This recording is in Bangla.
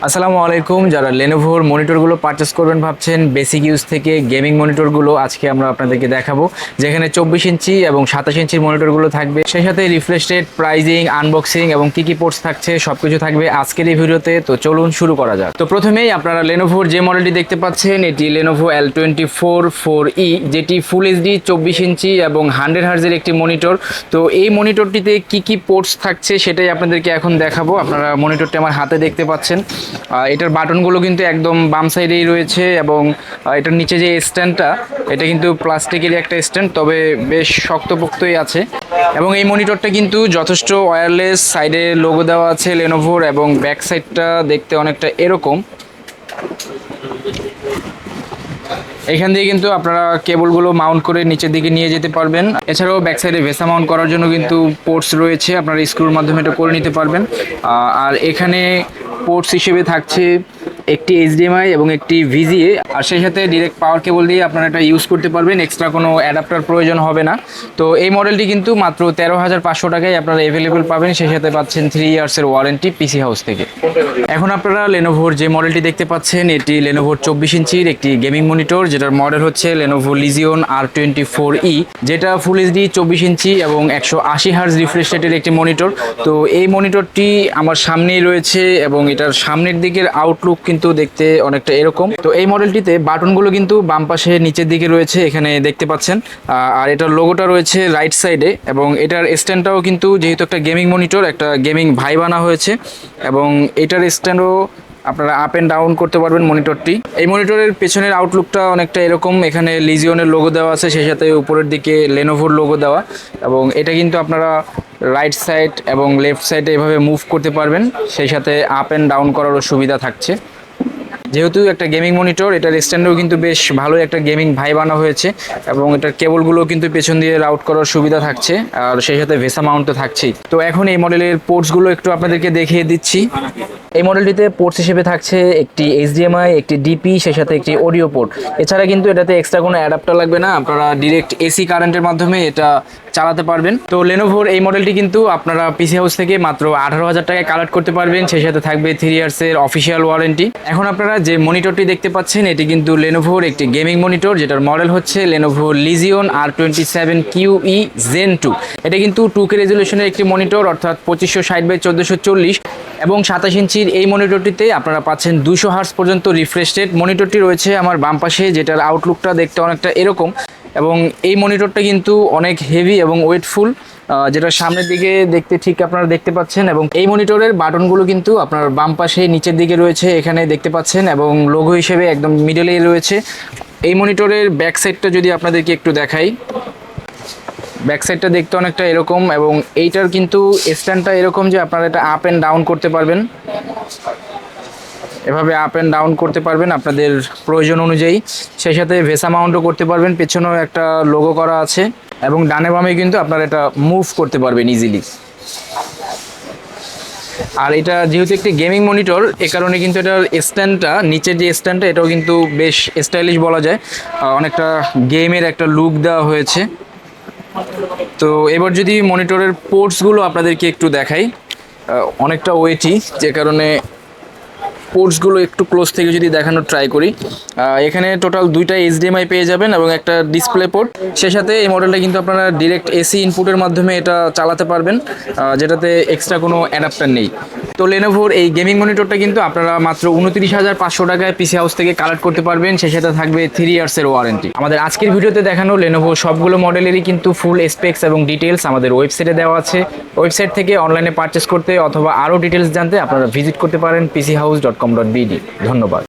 আসসালামু আলাইকুম। যারা লেনোভোর মনিটরগুলো পারচেস করবেন ভাবছেন বেসিক ইউজ থেকে গেমিং মনিটরগুলো আজকে আমরা আপনাদেরকে দেখাবো, যেখানে 24 ইঞ্চি এবং 27 ইঞ্চির মনিটরগুলো থাকবে। সেই সাথে রিফ্রেশ রেট, প্রাইজিং, আনবক্সিং এবং কি কি পোর্টস থাকছে সবকিছু থাকবে আজকের এই ভিডিওতে। তো চলুন শুরু করা যাক। তো প্রথমেই আপনারা লেনোভোর যে মডেলটি দেখতে পাচ্ছেন, এটি লেনোভো L24 4E, যেটি ফুল এইচডি 24 ইঞ্চি এবং 100 হার্জের একটি মনিটর। তো এই মনিটরটিতে কি কি পোর্টস থাকছে সেটাই আপনাদেরকে এখন দেখাবো। আপনারা মনিটরটি আমার হাতে দেখতে পাচ্ছেন। এটার বাটনগুলো কিন্তু একদম বাম সাইডেই রয়েছে এবং এটার নিচে যে স্ট্যান্ডটা, এটা কিন্তু প্লাস্টিকের একটা স্ট্যান্ড, তবে বেশ শক্তপোক্তই আছে। এবং এই মনিটরটা কিন্তু যথেষ্ট ওয়্যারলেস, সাইডে লোগো দেওয়া আছে লেনোভোর এবং ব্যাক সাইডটা দেখতে অনেকটা এরকম। এখান দিয়ে কিন্তু আপনারা কেবলগুলো মাউন্ট করে নিচের দিকে নিয়ে যেতে পারবেন। এছাড়াও ব্যাক সাইডে ভেসা মাউন্ট করার জন্য কিন্তু পোর্টস রয়েছে, আপনারা স্ক্রুর মাধ্যমে এটা করে নিতে পারবেন। আর এখানে পোর্টস হিসেবে থাকছে একটি এইচডিএমআই এবং একটি ভিজিএ, আর সেই সাথে ডিরেক্ট পাওয়ার কেবল দিয়ে আপনারা এটা ইউজ করতে পারবেন, এক্সট্রা কোনো অ্যাডাপ্টার প্রয়োজন হবে না। তো এই মডেলটি কিন্তু মাত্র 13,500 টাকায় আপনারা অ্যাভেলেবেল পাবেন। সেই সাথে পাচ্ছেন 3 ইয়ার্সের ওয়ারেন্টি পিসি হাউস থেকে। এখন আপনারা লেনোভোর যে মডেলটি দেখতে পাচ্ছেন, এটি লেনোভোর 24 ইঞ্চির একটি গেমিং মনিটর, যেটার মডেল হচ্ছে লেনোভো লিজিওন R24E, যেটা ফুল এইচডি 24 ইঞ্চি এবং 180 হার্জ রিফ্রেশ রেটের একটি মনিটর। তো এই মনিটরটি আমার সামনেই রয়েছে এবং এটার সামনের দিকের আউটলুক কিন্তু দেখতে অনেকটা এরকম। তো এই মডেলটিতে বাটনগুলো কিন্তু বাম পাশে নিচের দিকে রয়েছে, এখানে দেখতে পাচ্ছেন। আর এটার লোগোটা রয়েছে রাইট সাইডে এবং এটার স্ট্যান্ডটাও কিন্তু, যেহেতু একটা গেমিং মনিটর, একটা গেমিং ভাইব আনা হয়েছে এবং এটার স্ট্যান্ডও আপনারা আপ অ্যান্ড ডাউন করতে পারবেন মনিটরটি। এই মনিটরের পেছনের আউটলুকটা অনেকটা এরকম, এখানে লিজিওনের লোগো দেওয়া আছে, সেই সাথে উপরের দিকে লেনোভোর লোগো দেওয়া। এবং এটা কিন্তু আপনারা রাইট সাইড এবং লেফট সাইডে এভাবে মুভ করতে পারবেন, সেই সাথে আপ অ্যান্ড ডাউন করারও সুবিধা থাকছে। যেহেতু একটা গেমিং মনিটর, এটার স্ট্যান্ডেও কিন্তু বেশ ভালোই একটা গেমিং ভাইব আনা হয়েছে এবং এটার কেবলগুলো কিন্তু পেছন দিয়ে রাউট করার সুবিধা থাকছে, আর সেই সাথে ভেসা মাউন্টও থাকছেই। তো এখন এই মডেলের পোর্টসগুলো একটু আপনাদেরকে দেখিয়ে দিচ্ছি। এই মডেলটিতে পোর্টস হিসেবে থাকছে একটি এইচডিএমআই, একটি ডিপি, সেই সাথে একটি অডিও পোর্ট। এছাড়া কিন্তু এটাতে এক্সট্রা কোনো অ্যাডাপ্টার লাগবে না, আপনারা ডিরেক্ট এসি কারেন্টের মাধ্যমে এটা চালাতে পারবেন। তো লেনোভোর এই মডেলটি কিন্তু আপনারা পিসি হাউস থেকে মাত্র 18,000 টাকায় কালেক্ট করতে পারবেন, সেই সাথে থাকবে 3 ইয়ার্সের অফিসিয়াল ওয়ারেন্টি। এখন আপনারা যে মনিটরটি দেখতে পাচ্ছেন, এটি কিন্তু লেনোভোর একটি গেমিং মনিটর, যেটার মডেল হচ্ছে লেনোভো লিজিওন R27QE Gen 2। এটা কিন্তু 2K রেজলিউশনের একটি মনিটর, অর্থাৎ 2560x1440, এবং 27 ইঞ্চির এই মনিটরটিতে আপনারা পাচ্ছেন 200 হার্জ পর্যন্ত রিফ্রেশ রেট। মনিটরটি রয়েছে আমার বাম পাশে, যেটার আউটলুকটা দেখতে অনেকটা এরকম। এবং এই মনিটরটা কিন্তু অনেক হেভি এবং ওয়েটফুল, যেটা সামনের দিকে দেখতে ঠিক আপনারা দেখতে পাচ্ছেন। এবং এই মনিটরের বাটনগুলো কিন্তু আপনার বাম পাশে নিচের দিকে রয়েছে, এখানে দেখতে পাচ্ছেন, এবং লোগো হিসেবে একদম মিডলেই রয়েছে। এই মনিটরের ব্যাক সাইডটা যদি আপনাদেরকে একটু দেখাই, ব্যাক সাইডটা দেখতে অনেকটা এরকম এবং এইটার কিন্তু স্ট্যান্ডটা এরকম যে আপনারা এটা আপ অ্যান্ড ডাউন করতে পারবেন, এভাবে আপ অ্যান্ড ডাউন করতে পারবেন আপনাদের প্রয়োজন অনুযায়ী। সেই সাথে ভেসা মাউন্টও করতে পারবেন, পেছনেও একটা লোগো করা আছে এবং ডানে বামে কিন্তু আপনারা এটা মুভ করতে পারবেন ইজিলি। আর এটা যেহেতু একটি গেমিং মনিটর, এ কারণে কিন্তু এটার স্ট্যান্ডটা, নিচের যে স্ট্যান্ডটা, এটাও কিন্তু বেশ স্টাইলিশ বলা যায়, অনেকটা গেমের একটা লুক দেওয়া হয়েছে। তো এবার যদি মনিটরের পোর্টসগুলো আপনাদেরকে একটু দেখাই, অনেকটা ওয়েটি, যে কারণে পোর্টসগুলো একটু ক্লোজ থেকে যদি দেখানোর ট্রাই করি, এখানে টোটাল 2টা এইচডিএমআই পেয়ে যাবেন এবং একটা ডিসপ্লে পোর্ট। সেই সাথে এই মডেলটা কিন্তু আপনারা ডিরেক্ট এসি ইনপুটের মাধ্যমে এটা চালাতে পারবেন, যেটাতে এক্সট্রা কোনো অ্যাডাপ্টার নেই। তো লেনোভোর এই গেমিং মনিটরটা কিন্তু আপনারা মাত্র 29,500 টাকায় পিসি হাউস থেকে কালেক্ট করতে পারবেন, সেই সাথে থাকবে 3 ইয়ার্সের ওয়ারেন্টি। আমাদের আজকের ভিডিওতে দেখানো লেনোভো সবগুলো মডেলেরই কিন্তু ফুল স্পেক্স এবং ডিটেলস আমাদের ওয়েবসাইটে দেওয়া আছে। ওয়েবসাইট থেকে অনলাইনে পারচেস করতে অথবা আরও ডিটেলস জানতে আপনারা ভিজিট করতে পারেন pchouse.com.bd। ধন্যবাদ।